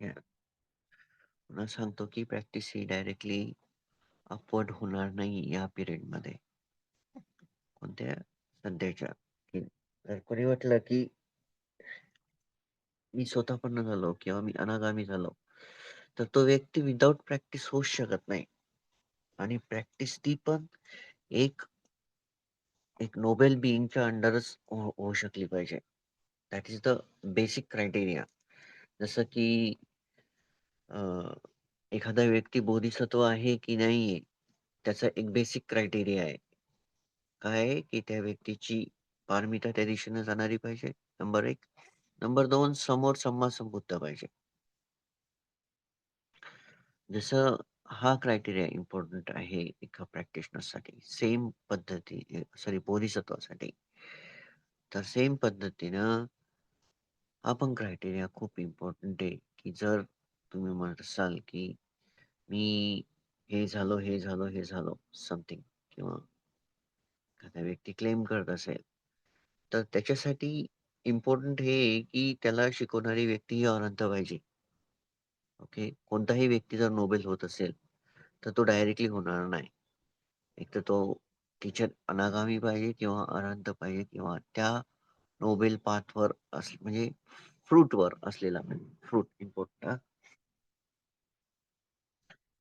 या पुन्हा सांगतो की प्रॅक्टिस ही डायरेक्टली अपवर्ड होणार नाही या पिरियडमध्ये. कोणत्या? सध्याच्या. की जर कोणी म्हटलं की मी स्वतःपन्न झालो किंवा मी अनागामी झालो, तर तो व्यक्ती विदाऊट प्रॅक्टिस होऊच शकत नाही. आणि प्रॅक्टिस ती पण एक एक नोबेल बीइंगच्या अंडरच होऊ शकली पाहिजे. That is the basic criteria. जसं की अ, एखादा व्यक्ती बोधिसत्व आहे की नाहीये, त्याचा एक बेसिक क्रायटेरिया आहे. काय आहे, की त्या व्यक्तीची पारमिता त्या दिशेने जाणारी पाहिजे, नंबर 1. नंबर 2, समोर संवाद संबुद्ध पाहिजे. जसं हा क्रायटेरिया इम्पोर्टंट आहे एका प्रॅक्टिशनरसाठी, सेम पद्धती सॉरी बोधिसत्वासाठी. तर सेम पद्धतीनं हा पण क्रायटेरिया खूप इम्पोर्टंट आहे, की जर तुम्ही म्हणत असाल, की मी हे झालो, हे झालो, हे झालो समथिंग किंवा एखादा व्यक्ती क्लेम करत असेल, तर त्याच्यासाठी इम्पोर्टंट हे आहे, की त्याला शिकवणारी व्यक्ती ही अनंत पाहिजे. ओके. कोणताही व्यक्ती जर नोबेल होत असेल, तर तो डायरेक्टली होणार नाही. एकतर तो टीचर अनागामी पाहिजे किंवा अनंत पाहिजे किंवा त्या नोबेल पाथवर म्हणजे फ्रूटवर असलेला फ्रूट इम्पोर्टंट.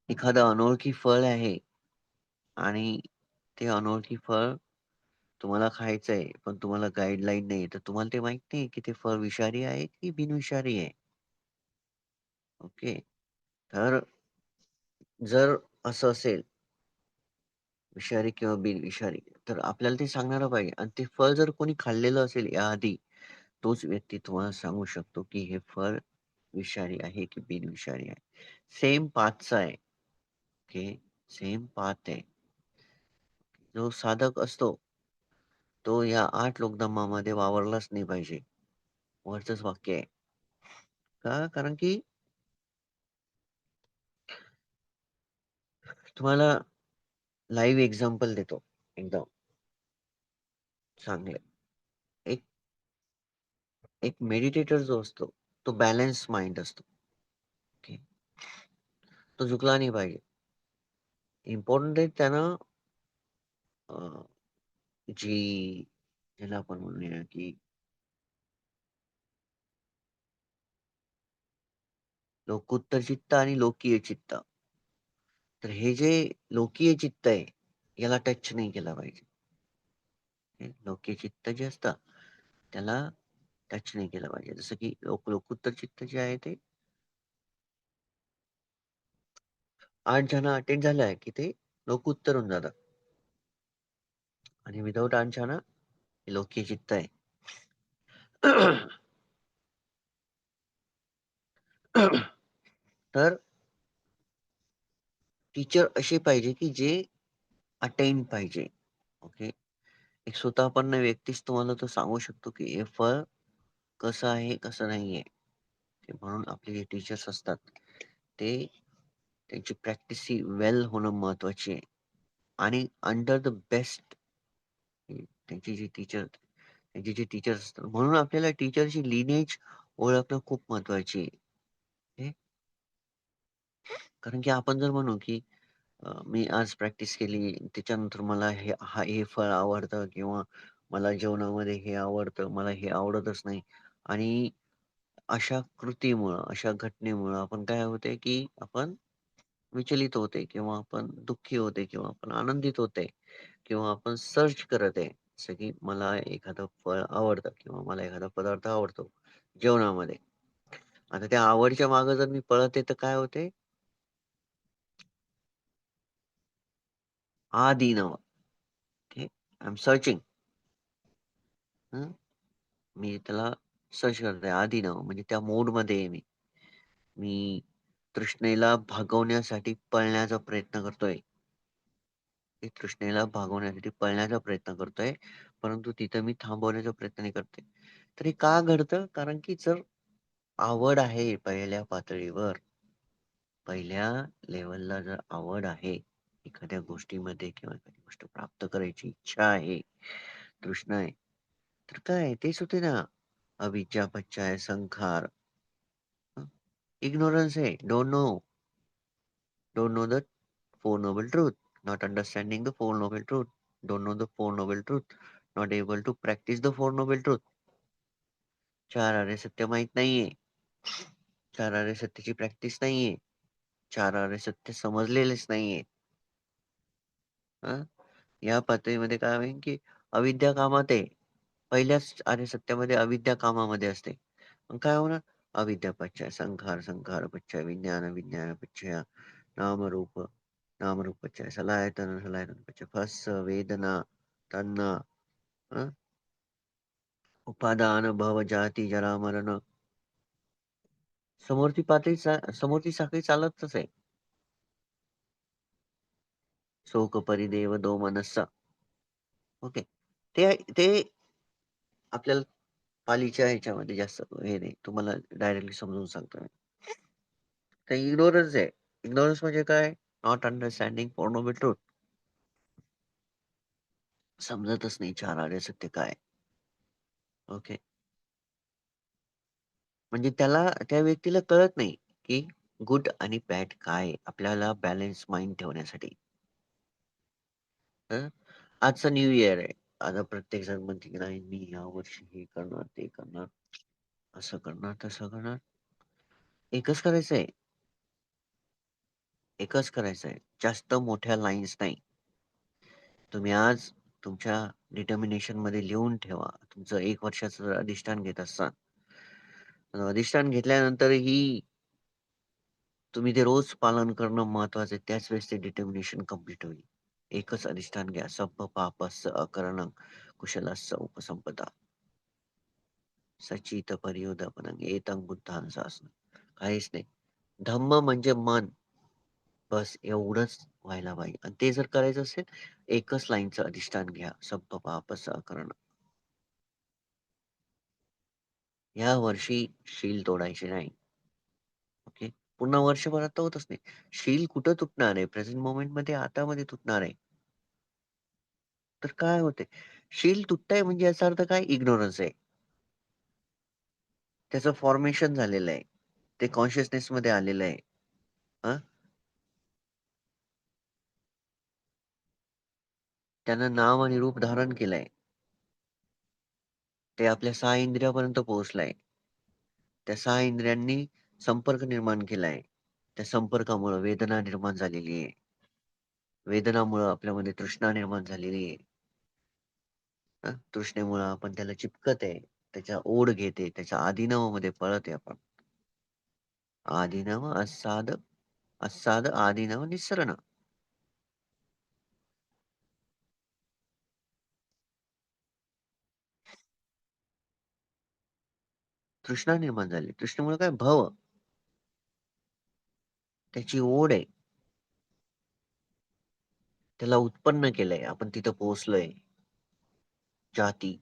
एखादं अनोळखी फळ आहे आणि ते अनोळखी फळ तुम्हाला खायचंय, पण तुम्हाला गाईडलाईन नाहीये, तर तुम्हाला ते माहीत नाही की ते फळ विषारी आहे की बिनविषारी आहे. ओके. तर जर असं असेल, विषारी किंवा बिनविषारी, तर आपल्याला ते सांगणारं पाहिजे आणि ते फळ जर कोणी खाल्लेलं असेल याआधी, तोच व्यक्ती तुम्हाला सांगू शकतो की हे फळ विषारी आहे की बिनविषारी आहे. सेम पाथचा आहे. ओके. सेम पाथ आहे. जो साधक असतो, तो या 8 लोकधर्मामध्ये वावरलाच नाही पाहिजे. वरचंच वाक्य आहे. का? कारण की तुम्हाला लाईव्ह एक्झाम्पल देतो एकदम चांगले. एक एक मेडिटेटर जो असतो, तो बॅलन्स माइंड असतो. ओके. तो झुकला नाही पाहिजे. इम्पोर्टंट आहे त्यानं अ, जी ज्याला आपण म्हणूया की लोकोत्तर चित्त आणि लोकीय चित्त. तर हे जे लोकीय चित्त आहे, याला टच नाही केला पाहिजे. हे लोकीय चित्त जे असतं, त्याला टच नाही केलं पाहिजे. जसं की लोकोत्तर चित्त जे आहे ते 8 जण अटेंड झालं की ते लोकोत्तर होऊन जातं आणि विदाऊट 8 जण हे लोकीय चित्त आहे. तर टीचर असे पाहिजे की जे अटेंड पाहिजे. ओके. एक स्वतःपन्न व्यक्तीच तुम्हाला तो सांगू शकतो की हे फळ कसं आहे, कसं नाहीये. ते म्हणून आपले जे टीचर्स असतात, ते त्यांची प्रॅक्टिस ही वेल होणं महत्त्वाची आहे आणि अंडर द बेस्ट त्यांची जी टीचर त्यांचे जे टीचर्स असतात. म्हणून आपल्याला टीचरची लिनेज ओळखणं खूप महत्त्वाची आहे. हे कारण की आपण जर म्हणू की मी आज प्रॅक्टिस केली, त्याच्यानंतर मला हे फळ आवडतं किंवा मला जेवणामध्ये हे आवडतं, मला हे आवडतच नाही आणि अशा कृतीमुळं, अशा घटनेमुळं आपण काय होतंय, की आपण विचलित होते किंवा आपण दुःखी होते किंवा आपण आनंदित होते किंवा आपण सर्च करत आहे. जसं की मला एखादं फळ आवडतं किंवा मला एखादा पदार्थ आवडतो जेवणामध्ये. आता त्या आवडीच्या मागे जर मी पळत आहे, तर काय होते? आदिनव. ओके. I am searching. मी त्याला सर्च करतोय आदिनव म्हणजे त्या मोडमध्ये आहे मी. मी तृष्णेला भागवण्यासाठी पळण्याचा प्रयत्न करतोय. मी तृष्णेला भागवण्यासाठी पळण्याचा प्रयत्न करतोय, परंतु तिथं मी थांबवण्याचा प्रयत्न नाही करतोय. तर हे का घडतं? कारण की जर आवड आहे पहिल्या पातळीवर, पहिल्या लेव्हलला जर आवड आहे, एखाद्या गोष्टीमध्ये किंवा एखादी गोष्ट प्राप्त करायची इच्छा आहे, तृष्णा आहे, तर काय तेच होते ना, अविद्या, पच्चाय, संखार. इग्नोरन्स आहे. Don't know the four noble truth. Not understanding the four noble truth. Don't know the four noble truth. Not able to practise the four noble truth. चार आर्य सत्य माहित नाहीये. चार आर्य सत्याची प्रॅक्टिस नाहीये. चार आर्य सत्य समजलेलेच नाहीये. हं? या पातळीमध्ये काय होईल की अविद्या कामात आहे. पहिल्याच आर्य सत्यामध्ये अविद्या कामामध्ये असते. मग काय होणार? अविद्या पश्चाय संखार, संखार पश्चाय विज्ञान, विज्ञान पश्चाय नामरूप, नामरूप पश्चाय सलायतन, सलायतन पश्चाय फस, वेदना, तन्ना, हं? उपादान, भव, जाती, जरा, मरण. समोरची साखळी चालतच आहे. शोक परिदेव दो मनस्सा. ओके. ते ते आपल्याला पालीच्या ह्याच्यामध्ये जास्त हे नाही. तुम्हाला डायरेक्टली समजून सांगतो मी. ते इग्नोरन्स आहे. इग्नोरन्स म्हणजे काय? Not understanding for noble truth. समजतच नाही चार आर्य सत्य काय. ओके. म्हणजे त्या व्यक्तीला कळत नाही की गुड आणि बॅड काय आहे, आपल्याला बॅलन्स माइंड ठेवण्यासाठी. हं? आजचं न्यू इयर आहे. आता प्रत्येक जण म्हणते की नाही मी या वर्षी हे करणार, ते करणार, असं करणार, तसं करणार. एकच करायचंय. एकच करायचंय. जास्त मोठ्या लाईन्स नाही. तुम्ही आज तुमच्या डिटर्मिनेशन मध्ये लिहून ठेवा. तुमचं 1 वर्षाचं जर अधिष्ठान घेत असाल, तर अधिष्ठान घेतल्यानंतरही तुम्ही ते रोज पालन करणं महत्वाचं आहे. त्याच वेळेस ते डिटर्मिनेशन कंप्लीट होईल. एकच अधिष्ठान घ्या. सप्प पापस्य अकरणं कुशलस्य उपसंपदा. सचित पर्योदपनं एतं बुद्धां शासनं. काहीच नाही. धम्म म्हणजे मन. बस एवढंच व्हायला पाहिजे. आणि ते जर करायचं असेल, एकच लाईनचं अधिष्ठान घ्या. सप्प पापस्य अकरणं. या वर्षी शील तोडायची नाही. ओके. पूर्ण वर्षभरात तर होतच नाही. शील कुठं तुटणार आहे? प्रेझेंट मोमेंटमध्ये आतामध्ये तुटणार आहे. तर काय होते? शील तुटतंय म्हणजे याचा अर्थ काय? इग्नोरन्स आहे. त्याचं फॉर्मेशन झालेलं आहे. ते कॉन्शियसनेसमध्ये आलेलं आहे. हां? त्यानं नाम आणि रूप धारण केलंय. ते आपल्या 6 इंद्रियापर्यंत पोहोचलंय. त्या 6 इंद्रियांनी संपर्क निर्माण केलाय. त्या संपर्कामुळं वेदना निर्माण झालेली आहे. वेदनामुळं आपल्यामध्ये तृष्णा निर्माण झालेली आहे. तृष्णेमुळं आपण त्याला चिपकत आहे. त्याच्या ओढ घेते. त्याच्या आदिनवामध्ये पळत आहे आपण. आदिनव, अस्साद, आदिनव, निस्सरण. तृष्णा निर्माण झाली. तृष्णेमुळे काय? भव. त्याची ओढ आहे. त्याला उत्पन्न केलंय. आपण तिथं पोहोचलोय. जाती.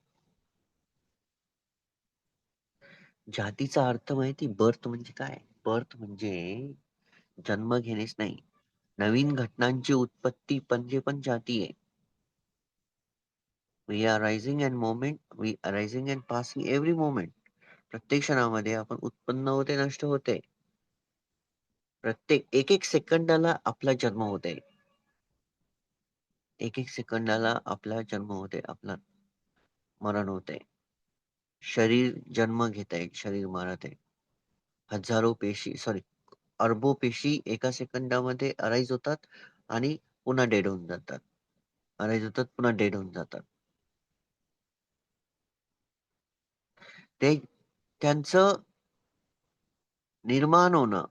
जातीचा अर्थ माहिती? बर्थ म्हणजे काय? बर्थ म्हणजे जन्म घेणेच नाही. नवीन घटनांची उत्पत्ती म्हणजे पण जाती आहे. We are rising and moment, we are rising and passing every moment. प्रत्येक क्षणामध्ये आपण उत्पन्न होते, नष्ट होते. प्रत्येक एक सेकंदाला आपला जन्म होते. एक सेकंदाला आपला जन्म होते, आपला मरण होते. शरीर जन्म घेत आहे, शरीर मरत आहे. हजारो पेशी सॉरी अरबो पेशी एका सेकंदामध्ये अराईज होतात आणि पुन्हा डेड होऊन जातात. अराईज होतात, पुन्हा डेड होऊन जातात. ते त्यांचं निर्माण होणं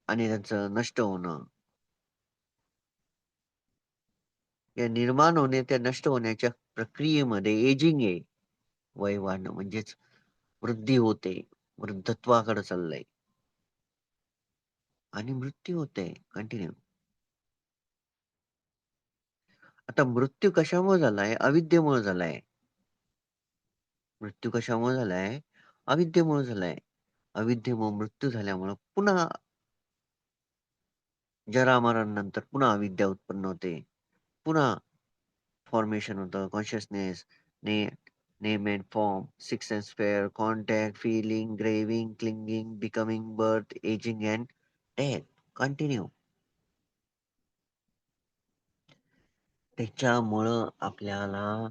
आणि त्यांचं नष्ट होणं, या निर्माण होणे त्या नष्ट होण्याच्या प्रक्रियेमध्ये एजिंग आहे. वय वाढणं म्हणजेच वृद्धी होते. वृद्धत्वाकडे चाललंय आणि मृत्यू होते कंटिन्यू. आता मृत्यू कशामुळे झालाय? अविद्येमुळे झालाय. मृत्यू कशामुळे झालाय? अविद्येमुळे झालाय. अविद्येमुळे मृत्यू झाल्यामुळं पुन्हा जरा-मरण नंतर पुन्हा अविद्या उत्पन्न होते. पुन्हा फॉर्मेशन होतं, कॉन्शियसनेस ने Name and form, six and sphere, contact, feeling, craving, clinging, becoming, birth, aging, and death. Continue. त्याच्यामुळं आपल्याला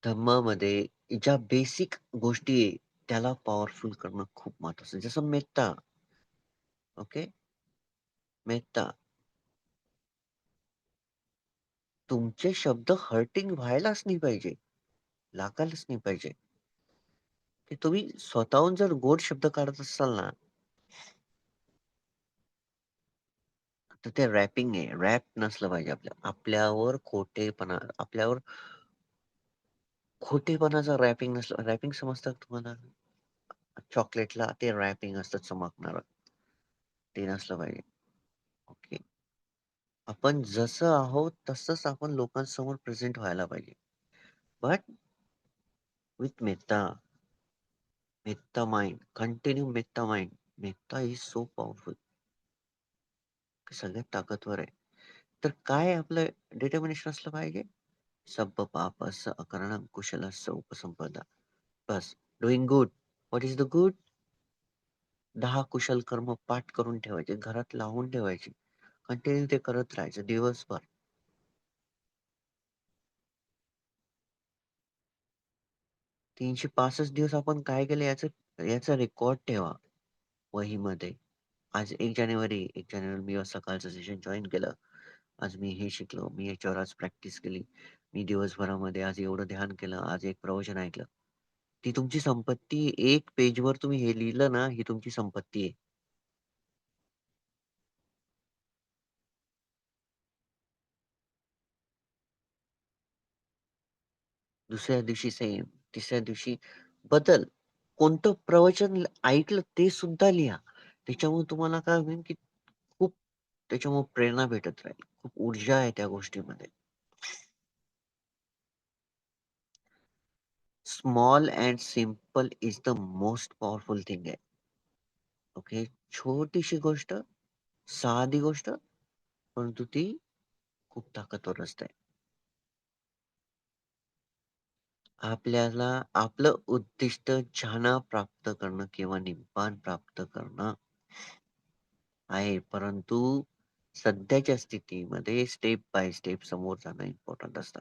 धम्मामध्ये ज्या बेसिक गोष्टी आहे त्याला पॉवरफुल करणं खूप महत्वाचं आहे. जसं मेत्ता. ओके. मेत्ता. तुमचे शब्द हर्टिंग व्हायलाच नाही पाहिजे. लागायलाच नाही पाहिजे. ते तुम्ही स्वतःहून जर गोड शब्द काढत असाल ना, तर ते रॅपिंग आहे. रॅप नसलं पाहिजे आपल्यावर खोटेपणाचं रॅपिंग नसलं. रॅपिंग समजतं का तुम्हाला? चॉकलेटला ते रॅपिंग असतं चमकणारं. ते नसलं पाहिजे. ओके. आपण जसं आहोत तसंच आपण लोकांसमोर प्रेझेंट व्हायला पाहिजे. But with metta. Metta mind. Continue metta mind. Metta is so powerful. सगळ्यात ताकदवर आहे. तर काय आपलं डिटर्मिनेशन असलं पाहिजे? सब्ब पापस्य अकरणं कुशलस्य उपसंपदा. बस. Doing good. What is the good? 10 कुशल कर्म पाठ करून ठेवायचे. घरात लावून ठेवायचे. कंटिन्यू ते करत राहायचं दिवसभर. 365 दिवस आपण काय केलं याचा रेकॉर्ड ठेवा वहीमध्ये. आज 1 जानेवारी 1 जानेवारी मी सकाळचं सेशन जॉइन केलं. आज मी हे शिकलो. मी याच्यावर आज प्रॅक्टिस केली. मी दिवसभरामध्ये आज एवढं ध्यान केलं. आज एक प्रवचन ऐकलं. ती तुमची संपत्ती आहे. एक पेजवर तुम्ही हे लिहिलं ना, ही तुमची संपत्ती आहे. दुसऱ्या दिवशी सेम, तिसऱ्या दिवशी बदल. कोणतं प्रवचन ऐकलं ते सुद्धा लिहा. त्याच्यामुळे तुम्हाला काय होईल, की खूप त्याच्यामुळे प्रेरणा भेटत राहील. खूप ऊर्जा आहे त्या गोष्टीमध्ये. Small and simple is the most powerful thing आहे. ओके. छोटीशी गोष्ट, साधी गोष्ट, परंतु ती खूप ताकदवर असते. आपल्याला आपलं उद्दिष्ट ज्ञान प्राप्त करणं किंवा निब्बाण प्राप्त करणं आहे. परंतु सध्याच्या स्थितीमध्ये स्टेप बाय स्टेप समोर जाणं इम्पॉर्टंट असतं.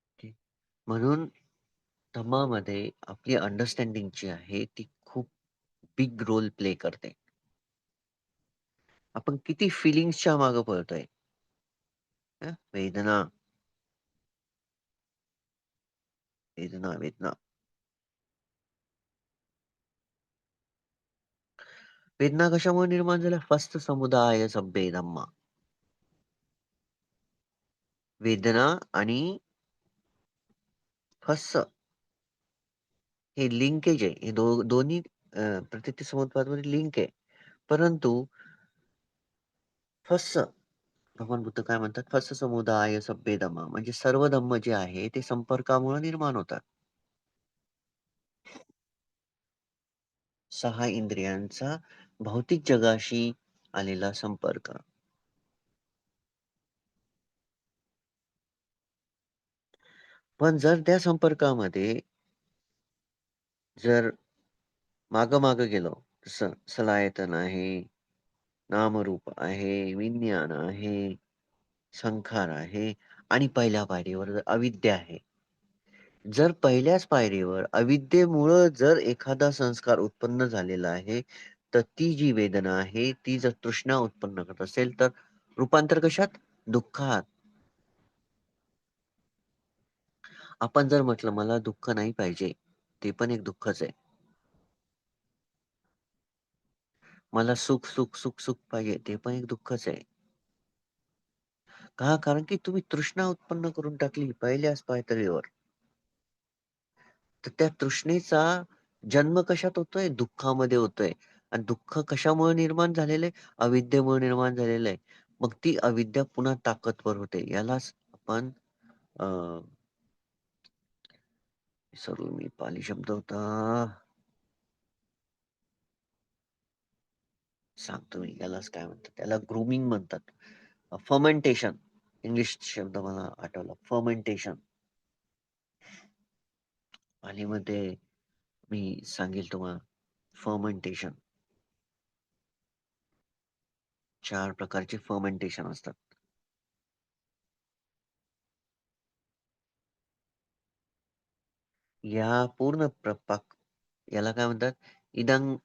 ओके. म्हणून धम्मामध्ये आपली अंडरस्टँडिंग जी आहे ती खूप बिग रोल प्ले करते. आपण किती फीलिंग्सच्या मागे पळतोय. वेदना, वेदना, वेदना. वेदना कशामुळे निर्माण झाल्या? फर्स्ट समुदाय सभ्ये धम्मा. वेदना आणि फस्स हे लिंकेज आहे. हे दोन्ही प्रकृती समुद्रामध्ये लिंक आहे. परंतु फस्स भगवान बुद्ध काय म्हणतात? फस्स समुदाय सभ्ये धम्मा म्हणजे सर्व धम्म जे आहे ते संपर्कामुळे निर्माण होतात. 6 इंद्रियांचा भौतिक जगाशी आलेला संपर्क. पण जर त्या संपर्कामध्ये जर मागं-मागं गेलो, जसं सलायतन आहे, नामरूप आहे, विज्ञान आहे, संखार आहे आणि पहिल्या पायरीवर जर अविद्या आहे. जर पहिल्याच पायरीवर अविद्येमुळं जर एखादा संस्कार उत्पन्न झालेला आहे, तर ती जी वेदना आहे, ती जर तृष्णा उत्पन्न करत असेल, तर रूपांतर कशात? दुःखात. आपण जर म्हटलं, "मला दुःख नाही पाहिजे," ते पण एक दुःखच आहे. "मला सुख, सुख, सुख, सुख पाहिजे," ते पण एक दुःखच आहे. का? कारण की तुम्ही तृष्णा उत्पन्न करून टाकली पहिल्याच पायतळीवर. तर त्या तृष्णेचा जन्म कशात होतोय? दुःखामध्ये होतोय. आणि दुःख कशामुळे निर्माण झालेलं आहे? अविद्येमुळे निर्माण झालेलं आहे. मग ती अविद्या पुन्हा ताकदवर होते. यालाच आपण अ, विसरलो मी पाली शब्द होता. सांगतो मी यालाच काय म्हणतात? त्याला ग्रूमिंग म्हणतात. फर्मेंटेशन, इंग्लिश शब्द मला आठवला, फर्मेंटेशन. आणि मग ते मी सांगेल तुम्हाला फर्मेंटेशन. 4 प्रकारचे फर्मेंटेशन असतात. या पूर्ण याला काय म्हणतात? इदं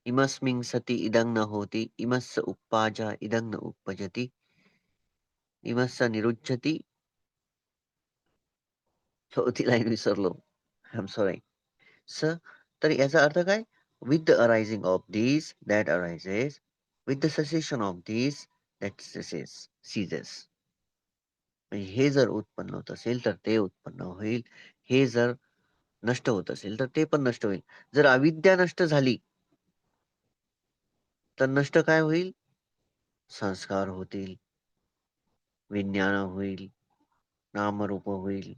इमस्मिन् सति इदं न होती, इमस्य उपपाजा इदं न उपपजती, इमस्य निरुच्यति. चौथी लाईन विसरलो. I am sorry. तर याचा अर्थ काय? With the arising of this that arises, with the cessation of this that ceases. म्हणजे हे जर उत्पन्न होत असेल तर ते उत्पन्न होईल. हे जर नष्ट होत असेल तर ते पण नष्ट होईल. जर अविद्या नष्ट झाली तर नष्ट काय होईल? संस्कार होतील, विज्ञान होईल, नामरूप होईल,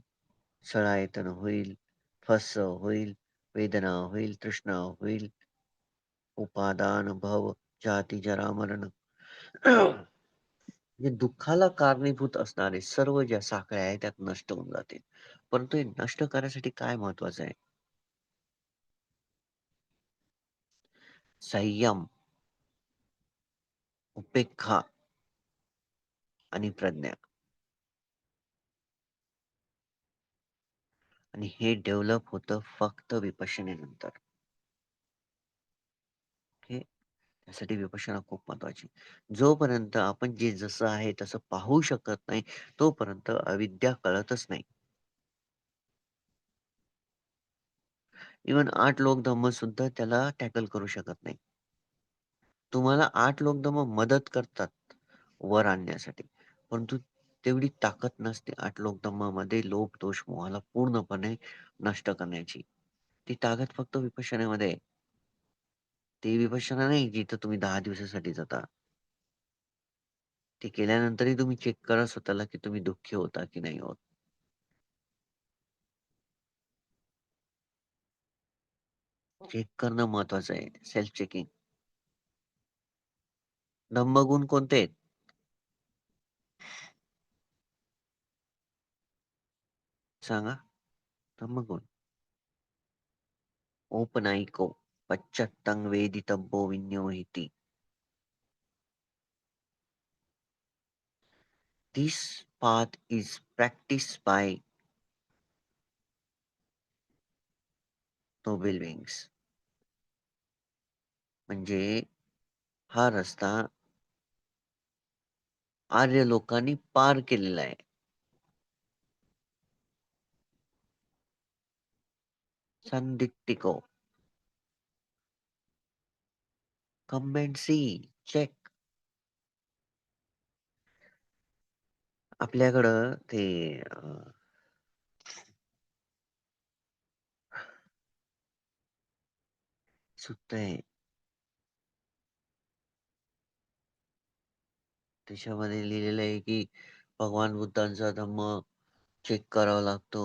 सळायतन होईल, फस होईल, वेदना होईल, तृष्णा होईल, उपादान भव, जाती जरा मरण. म्हणजे दुःखाला कारणीभूत असणारे सर्व ज्या साखळ्या आहेत त्यात नष्ट होऊन जातील. परंतु हे नष्ट करण्यासाठी काय महत्वाचं आहे? संयम, उपेक्षा आणि प्रज्ञा. आणि हे डेव्हलप होतं फक्त विपश्यनेनंतर. ओके. त्यासाठी विपश्यना खूप महत्वाची. जोपर्यंत आपण जे जसं आहे तसं पाहू शकत नाही, तोपर्यंत अविद्या कळतच नाही. इव्हन 8 लोक धम्म सुद्धा त्याला टॅकल करू शकत नाही. तुम्हाला 8 लोक धम्म मदत करतात वर आणण्यासाठी, परंतु तेवढी ताकद नसते 8 लोक धम्मामध्ये लोभ, दोष, मोहाला पूर्णपणे नष्ट करण्याची. ती ताकद फक्त विपश्यनेमध्ये आहे. ती विपश्यना नाही जिथं तुम्ही 10 दिवसासाठी जाता. ते केल्यानंतरही तुम्ही चेक करा स्वतःला, की तुम्ही दुःखी होता की नाही होत. चेक करणं महत्वाचं आहे. Self checking. धम्मगुण कोणते आहेत? सांगा. धम्मगुण. औपनायिको, पश्चात्तं वेदितव्यो विनियोहिति. This path is practiced by noble beings. म्हणजे हा रस्ता आर्य लोकांनी पार केलेला आहे. संदिग्धिको. Come and see. चेक. आपल्याकडं ते सुत्त आहे. त्याच्यामध्ये लिहिलेलं आहे की भगवान बुद्धांचा धम्म चेक करावा लागतो.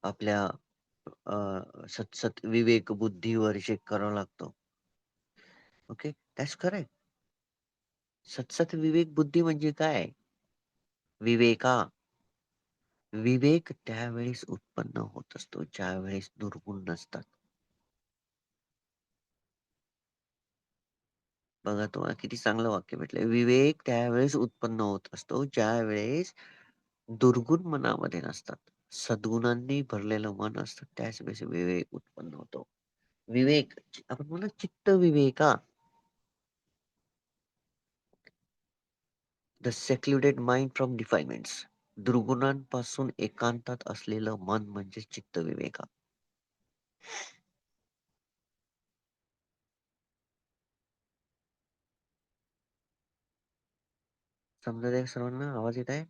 आपल्या सतसत विवेक बुद्धीवर चेक करावा लागतो. Okay, that's correct. सतसत विवेक बुद्धी म्हणजे काय? विवेका. विवेक त्यावेळेस उत्पन्न होत असतो ज्यावेळेस दुर्गुण नसतात. बघा तुम्हाला किती चांगलं वाक्य भेटलंय. विवेक त्यावेळेस उत्पन्न होत असतो ज्यावेळेस दुर्गुण मनामध्ये नसतात. सद्गुणांनी भरलेलं मन असतं त्याच वेळेस विवेक उत्पन्न होतो. विवेक आपण म्हणू चित्त विवेका. The secluded mind from defilements. दुर्गुणांपासून एकांतात असलेलं मन म्हणजे चित्त विवेका. समजत आहे सर्वांना? आवाज येत आहे?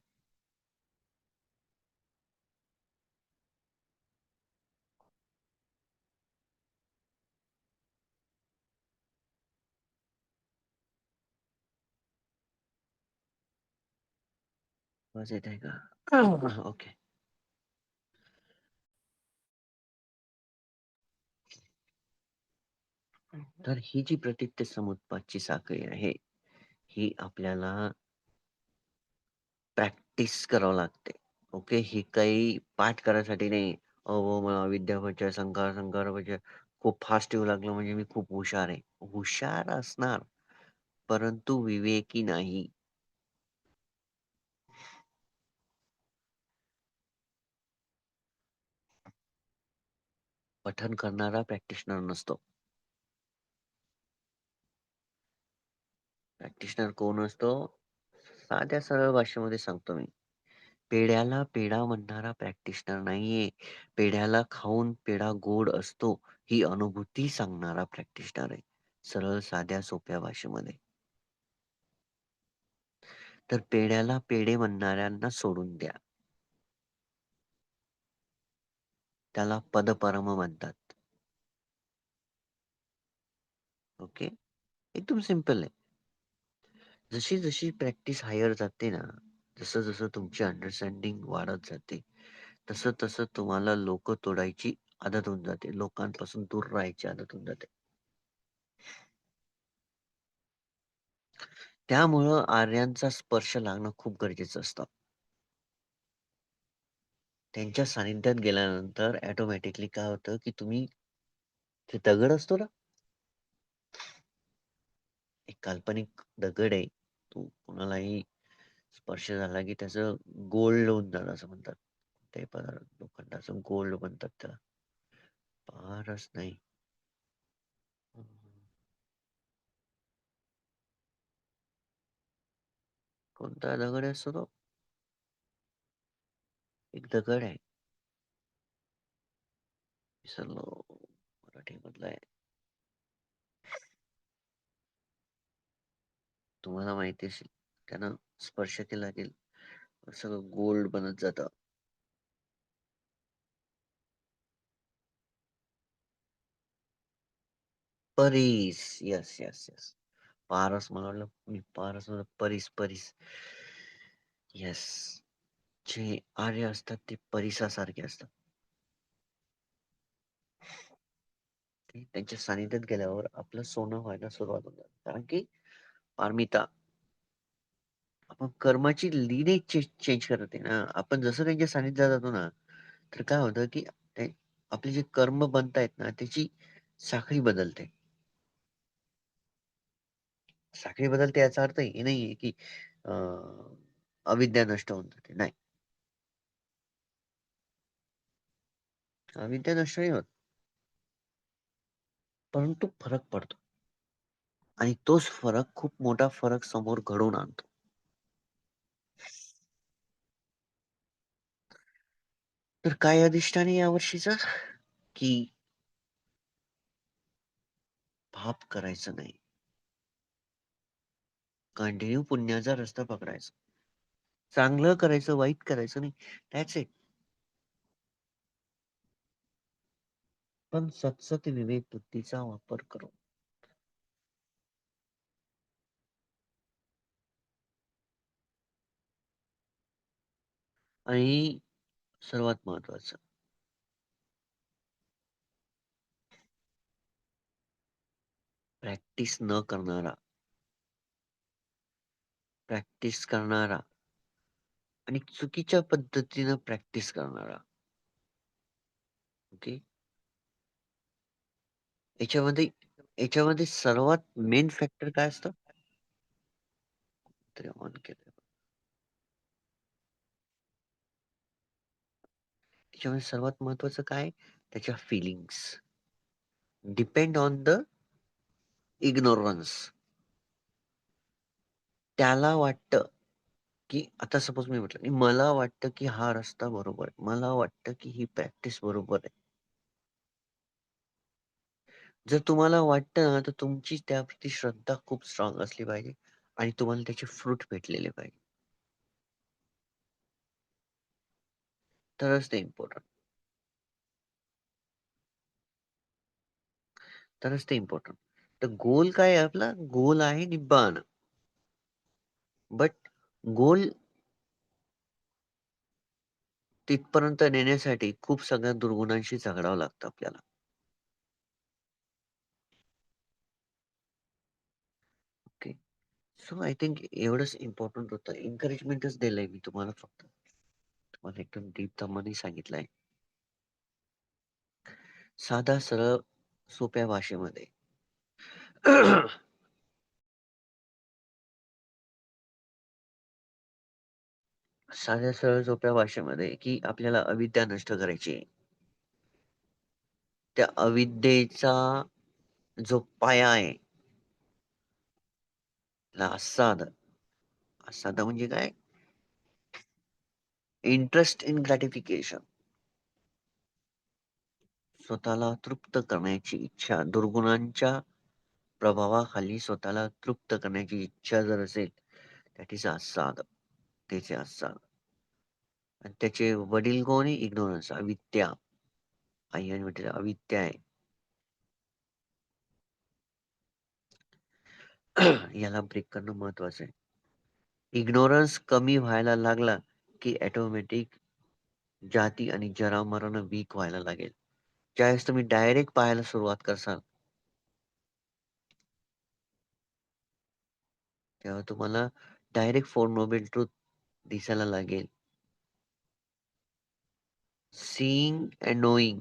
आवाज येत आहे का? ओके. तर ही जी प्रतित्य समुत्पादची साखळी आहे, ही आपल्याला प्रॅक्टिस करावं लागते. ओके. ही काही पाठ करायसाठी नाही. अहो, मला विद्यापचय, संकार, खूप फास्ट येऊ लागलं म्हणजे मी खूप हुशार आहे. हुशार असणार, परंतु विवेकी नाही. पठण करणारा प्रॅक्टिशनर नसतो. प्रॅक्टिशनर कोण असतो? साध्या सरळ भाषेमध्ये सांगतो मी. पेढ्याला पेढा म्हणणारा प्रॅक्टिशनर नाहीये. पेढ्याला खाऊन पेढा गोड असतो, ही अनुभूती सांगणारा प्रॅक्टिशनर आहे. सरळ साध्या सोप्या भाषेमध्ये. तर पेढ्याला पेढे म्हणणाऱ्यांना सोडून द्या. त्याला पदपरम म्हणतात. ओके. एकदम सिंपल आहे. जशी-जशी प्रॅक्टिस हायर जाते ना, जसं-जसं तुमची अंडरस्टँडिंग वाढत जाते, तसं-तसं तुम्हाला लोकं तोडायची आदत होऊन जाते. लोकांपासून दूर राहायची आदत होऊन जाते. त्यामुळं आर्यांचा स्पर्श लागणं खूप गरजेचं असतं. त्यांच्या सानिध्यात गेल्यानंतर ऑटोमॅटिकली काय होतं, की तुम्ही ते दगड असतो ना, एक काल्पनिक दगड आहे. तो कुणालाही स्पर्श झाला, की त्याचं गोल्ड होऊन जातं असं म्हणतात. ते पदार्थ लोखंडाचं गोल्ड म्हणतात त्याला. फारच नाही. हं, कोणता दगड असतो तो? एक दगड आहे. विसरलो. मराठीमधला आहे. तुम्हाला माहिती असेल. त्यानं स्पर्श केला, की सगळं गोल्ड बनत जातं. परीस. Yes, yes, yes. पारस मला वाटलं मी पारस म्हणलं परीस. येस. जे आर्य असतात ते परिसासारखे असतात. ते त्यांच्या सानिध्यात गेल्यावर आपलं सोनं व्हायला सुरुवात होतात. कारण की पारमिता आपण कर्माची लीनच चेंज करत आहे ना. आपण जसं त्यांच्या सानिध्यात जातो ना, तर काय होतं, की ते आपले जे कर्म बनतायत ना, त्याची साखळी बदलते. साखळी बदलते याचा अर्थ हे नाहीये, की अ, अविद्या नष्ट होऊन जाते. नाही, अविद्या नष्ट नाही होत, परंतु फरक पडतो आणि तोच फरक खूप मोठा फरक समोर घडवून आणतो. तर काय अधिष्ठान आहे यावर्षीचं? की पाप करायचं नाही. कंटिन्यू पुण्याचा रस्ता पकडायचा. चांगलं करायचं, वाईट करायचं नाही. That's it. पण सतसत विवेक बुद्धीचा वापर करून आणि सर्वात महत्वाचं प्रॅक्टिस न करणारा, प्रॅक्टिस करणारा आणि चुकीच्या पद्धतीनं प्रॅक्टिस करणारा. ओके. याच्यामध्ये याच्यामध्ये सर्वात मेन फॅक्टर काय असतं? तरी ऑन केलं. त्याच्यामध्ये सर्वात महत्वाचं काय? त्याच्या feelings. Depend on the ignorance. त्याला वाटतं, की आता सपोज मी म्हटलं, की मला वाटतं, की हा रस्ता बरोबर आहे. मला वाटतं, की ही प्रॅक्टिस बरोबर आहे. जर तुम्हाला वाटतं ना, तर तुमची त्याप्रती श्रद्धा खूप स्ट्राँग असली पाहिजे आणि तुम्हाला त्याचे फ्रूट भेटलेले पाहिजे. तरच ते इम्पोर्टंट. तरच ते इम्पोर्टंट. तर गोल काय आहे आपला? गोल आहे निब्बाण. बट गोल तिथपर्यंत नेण्यासाठी खूप सगळ्या दुर्गुणांशी झगडावं लागतं आपल्याला. ओके. सो आय थिंक एवढंच इम्पोर्टंट होतं. एन्करेजमेंटच दिलंय मी तुम्हाला फक्त. तुम्हाला एकदम डीप दमाने सांगितलंय. साधा, सरळ, सोप्या भाषेमध्ये. साध्या, सरळ, सोप्या भाषेमध्ये, की आपल्याला अविद्या नष्ट करायची आहे. त्या अविद्येचा जो पाया आहे, त्याला असाध म्हणजे काय? Interest in gratification. स्वतःला तृप्त करण्याची इच्छा, दुर्गुणांच्या प्रभावाखाली स्वतःला तृप्त करण्याची इच्छा जर असेल, दॅट इज असाध. त्याचे असाध. आणि त्याचे वडील कोण आहे? इग्नोरन्स, अविद्या. आई आणि वडील अविद्या आहे. याला ब्रेक करणं महत्वाचं आहे. इग्नोरन्स कमी व्हायला लागला, की ऑटोमॅटिक जाती आणि जरा-मरण वीक व्हायला लागेल. ज्यावेळेस तुम्ही डायरेक्ट पाहायला सुरुवात करसाल, तेव्हा तुम्हाला डायरेक्ट फोर नोबल ट्रुथ दिसायला लागेल. Seeing and knowing.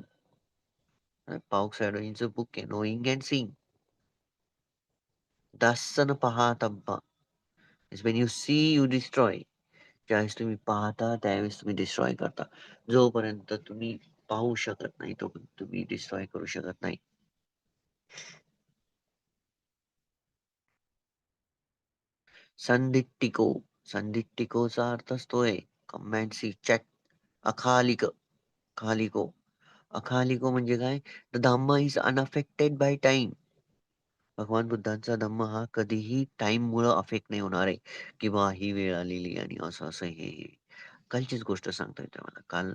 पाउक सॅडोईंचं बुक आहे, नोइंग अँड सीइंग. दासन पाहातब्बा. Is when you see you destroy. ज्यावेळेस तुम्ही पाहता त्यावेळेस तुम्ही डिस्ट्रॉय करता. जोपर्यंत तुम्ही पाहू शकत नाही तोपर्यंत तुम्ही डिस्ट्रॉय करू शकत नाही. संदिट्टिको. संदिट्टिकोचा अर्थच तो आहे. Come and see, check. अकालिक. अकालिको. अकालिको म्हणजे काय? The Dhamma is unaffected by time. भगवान बुद्धांचा धम्म हा कधीही टाईममुळं अफेक्ट नाही होणार आहे, की ही वेळ आलेली आणि असं-असं हे. कालचीच गोष्ट सांगतोय तुम्हाला. काल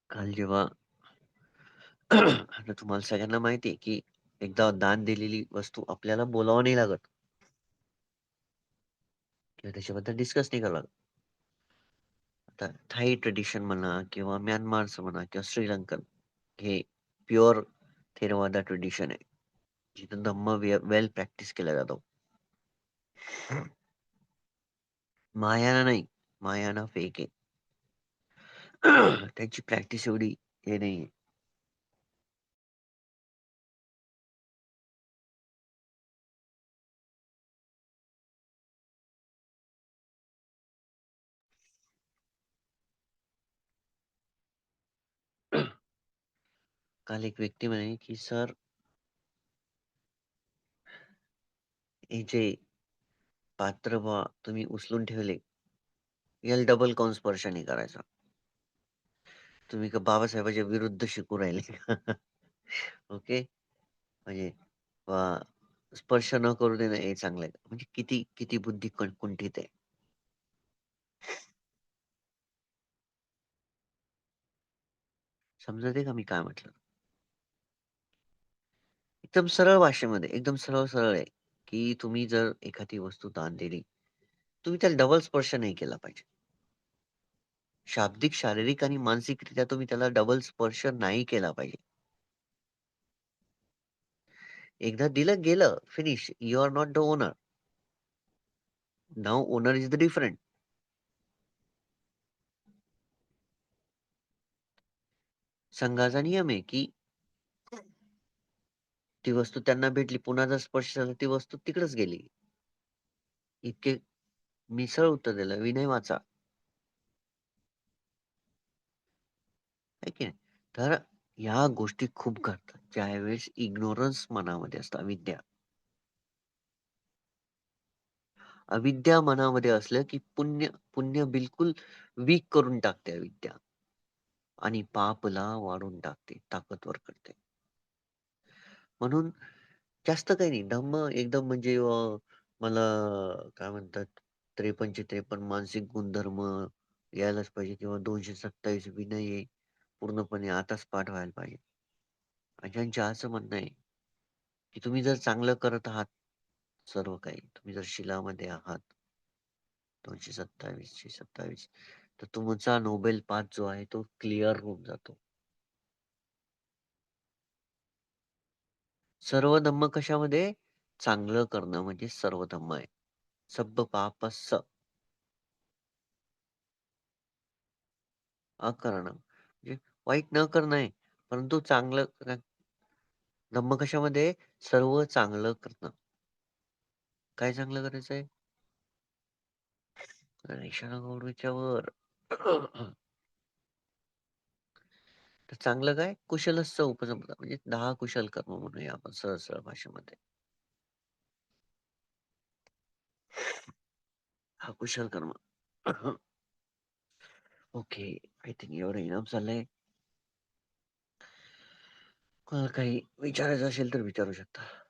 काल जेव्हा आता तुम्हाला सगळ्यांना माहिती आहे, की एकदा दान दिलेली वस्तू आपल्याला बोलावं नाही लागत किंवा त्याच्याबद्दल डिस्कस नाही करावं लागत. आता थाई ट्रेडिशन म्हणा किंवा म्यानमारचं म्हणा किंवा श्रीलंकन, हे प्युअर थेरवादा ट्रेडिशन आहे. जिथं धम्म वेल प्रॅक्टिस केला जातो. महायाना नाही. महायाना फेक आहे. त्यांची प्रॅक्टिस एवढी हे नाहीये. काल एक व्यक्ती म्हणे, की "सर, हे जे पात्र तुम्ही उचलून ठेवले, याला डबल काउन स्पर्श नाही करायचा. तुम्ही का बाबासाहेबांच्या विरुद्ध शिकू राहिले का?" ओके. म्हणजे स्पर्श न करू देणं हे चांगलं आहे. म्हणजे किती किती बुद्धी कुंठित आहे. समजतंय का मी काय म्हटलं? एकदम सरळ भाषेमध्ये, एकदम सरळ-सरळ आहे, की तुम्ही जर एखादी वस्तू दान दिली, तुम्ही त्याला डबल स्पर्श नाही केला पाहिजे. शाब्दिक, शारीरिक आणि मानसिकरित्या तुम्ही त्याला डबल स्पर्श नाही केला पाहिजे. एकदा दिलं गेलं, finish. You are not the owner. Now owner is the different. संघाचा नियम आहे, की ती वस्तू त्यांना भेटली, पुन्हा जर स्पर्श झाला, ती वस्तू तिकडेच गेली. इतके मी सरळ उत्तर दिलं, विनय वाचा. आहे की नाही? तर ह्या गोष्टी खूप घडतात. ज्यावेळेस इग्नोरन्स मनामध्ये असतं, अविद्या. अविद्या मनामध्ये असलं, की पुण्य पुण्य बिलकुल वीक करून टाकते अविद्या आणि पापला वाढवून टाकते, ताकदवर करते. म्हणून जास्त काही नाही. धम्म एकदम म्हणजे मला काय म्हणतात 53चे 53 मानसिक गुणधर्म यायलाच पाहिजे किंवा 227 विनय हे पूर्णपणे आताच पाठ व्हायला पाहिजे. अजांच्या असं म्हणणं आहे, की तुम्ही जर चांगलं करत आहात सर्व काही, तुम्ही जर शीलामध्ये आहात, 227 27 तर तुमचा नोबेल पाथ जो आहे तो क्लिअर होऊन जातो. सर्व धम्म कशामध्ये? चांगलं करणं म्हणजे सर्व धम्म आहे. सब्ब पापस्स अकरणं म्हणजे वाईट न करणं आहे. परंतु चांगलं धम्म कशामध्ये? सर्व चांगलं करणं. काय चांगलं करायचंय? रेषानग वर. तर चांगलं काय? कुशलस्स उपसंपदा म्हणजे 10 कुशल कर्म म्हणूया आपण सरळ-सरळ भाषेमध्ये. हा कुशल कर्म. ओके. आय थिंक एवढं इनफ झालंय. कोणाला काही विचारायचं असेल तर विचारू शकता.